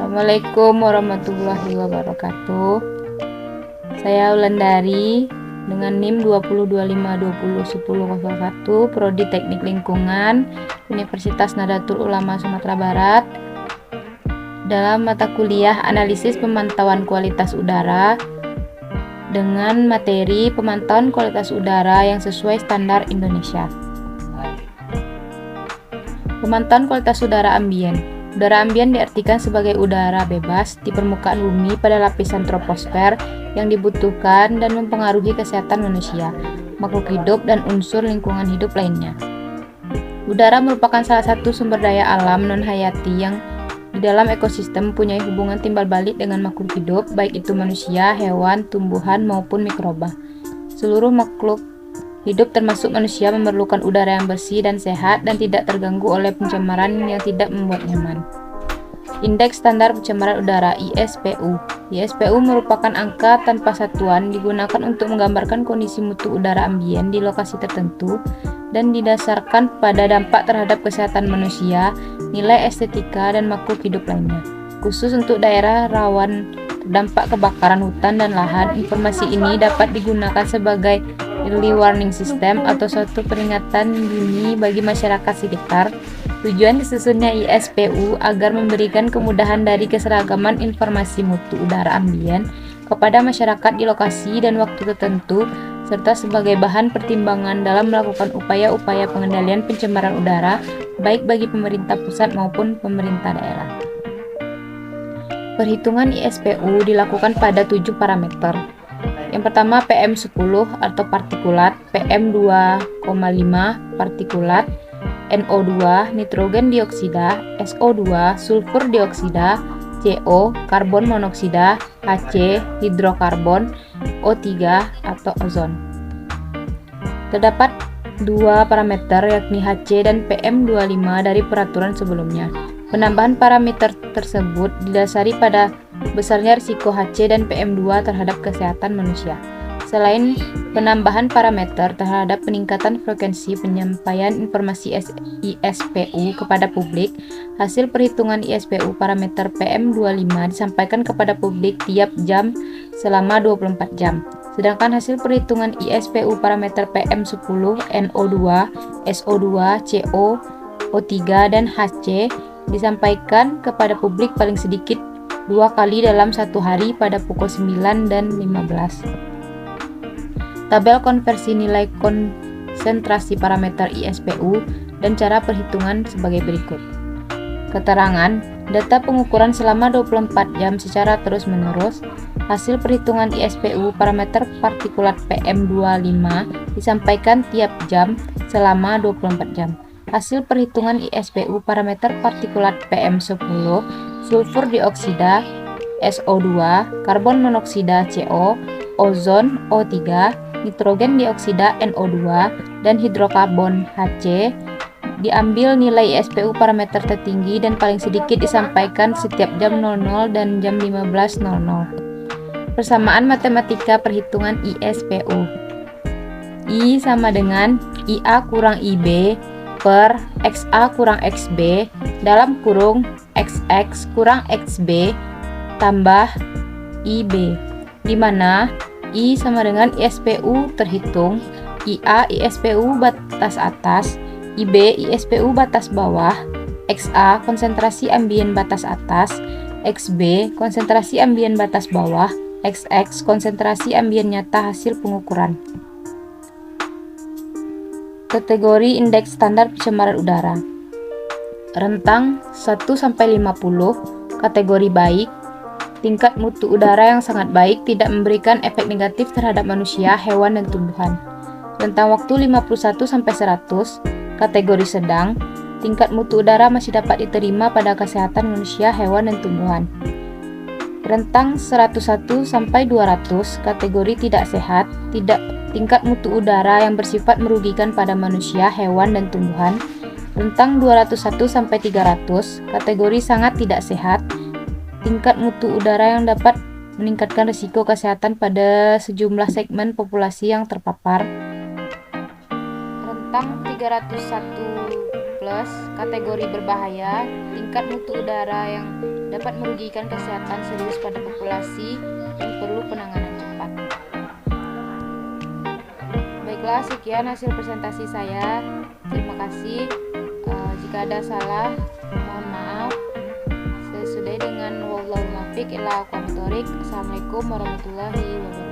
Assalamualaikum warahmatullahi wabarakatuh. Saya Wulandari dengan NIM 2025201001, Prodi Teknik Lingkungan, Universitas Nahdlatul Ulama Sumatera Barat. Dalam mata kuliah Analisis Pemantauan Kualitas Udara dengan materi pemantauan kualitas udara yang sesuai standar Indonesia. Pemantauan kualitas udara ambien. Udara ambien diartikan sebagai udara bebas di permukaan bumi pada lapisan troposfer yang dibutuhkan dan mempengaruhi kesehatan manusia, makhluk hidup, dan unsur lingkungan hidup lainnya. Udara merupakan salah satu sumber daya alam non-hayati yang di dalam ekosistem mempunyai hubungan timbal balik dengan makhluk hidup, baik itu manusia, hewan, tumbuhan, maupun mikroba. Seluruh makhluk hidup termasuk manusia memerlukan udara yang bersih dan sehat dan tidak terganggu oleh pencemaran yang tidak membuat nyaman. Indeks Standar Pencemaran Udara (ISPU). ISPU merupakan angka tanpa satuan digunakan untuk menggambarkan kondisi mutu udara ambien di lokasi tertentu dan didasarkan pada dampak terhadap kesehatan manusia, nilai estetika, dan makhluk hidup lainnya. Khusus untuk daerah rawan terdampak kebakaran hutan dan lahan, informasi ini dapat digunakan sebagai early warning system atau suatu peringatan dini bagi masyarakat sekitar. Tujuan disusunnya ISPU agar memberikan kemudahan dari keseragaman informasi mutu udara ambien kepada masyarakat di lokasi dan waktu tertentu, serta sebagai bahan pertimbangan dalam melakukan upaya-upaya pengendalian pencemaran udara baik bagi pemerintah pusat maupun pemerintah daerah. Perhitungan ISPU dilakukan pada 7 parameter. Yang pertama PM10 atau partikulat, PM2,5 partikulat, NO2 nitrogen dioksida, SO2 sulfur dioksida, CO karbon monoksida, HC hidrokarbon, O3 atau ozon. Terdapat 2 parameter yakni HC dan PM25 dari peraturan sebelumnya. Penambahan parameter tersebut didasari pada besarnya risiko HC dan PM2 terhadap kesehatan manusia. Selain penambahan parameter terhadap peningkatan frekuensi penyampaian informasi ISPU kepada publik, hasil perhitungan ISPU parameter PM25 disampaikan kepada publik tiap jam selama 24 jam. Sedangkan hasil perhitungan ISPU parameter PM10, NO2, SO2, CO, O3, dan HC disampaikan kepada publik paling sedikit 2 kali dalam satu hari pada pukul 9 dan 15. Tabel konversi nilai konsentrasi parameter ISPU dan cara perhitungan sebagai berikut. Keterangan, data pengukuran selama 24 jam secara terus-menerus. Hasil perhitungan ISPU parameter partikulat PM25 disampaikan tiap jam selama 24 jam. Hasil perhitungan ISPU parameter partikulat PM10, sulfur dioksida, SO2, karbon monoksida CO, ozon O3, nitrogen dioksida NO2, dan hidrokarbon HC. Diambil nilai ISPU parameter tertinggi dan paling sedikit disampaikan setiap jam 00 dan jam 15.00. Persamaan matematika perhitungan ISPU. I sama dengan IA kurang IB per XA kurang XB dalam kurung XX kurang XB tambah IB, di mana I sama dengan ISPU terhitung, IA ISPU batas atas, IB ISPU batas bawah, XA konsentrasi ambien batas atas, XB konsentrasi ambien batas bawah, XX konsentrasi ambien nyata hasil pengukuran. Kategori Indeks Standar Pencemaran Udara. Rentang 1-50, kategori baik. Tingkat mutu udara yang sangat baik, tidak memberikan efek negatif terhadap manusia, hewan, dan tumbuhan. Rentang waktu 51-100, kategori sedang. Tingkat mutu udara masih dapat diterima pada kesehatan manusia, hewan, dan tumbuhan. Rentang 101-200, kategori tidak sehat, tingkat mutu udara yang bersifat merugikan pada manusia, hewan, dan tumbuhan. Rentang 201-300, kategori sangat tidak sehat, tingkat mutu udara yang dapat meningkatkan risiko kesehatan pada sejumlah segmen populasi yang terpapar. Rentang 301+ kategori berbahaya, tingkat mutu udara yang dapat merugikan kesehatan serius pada populasi yang perlu penanganan cepat. Baiklah, sekian hasil presentasi saya. Terima kasih. Jika ada salah, mohon maaf. Saya sudahi dengan wallahu muwaffiq ila aqwamit thoriq. Assalamualaikum warahmatullahi wabarakatuh.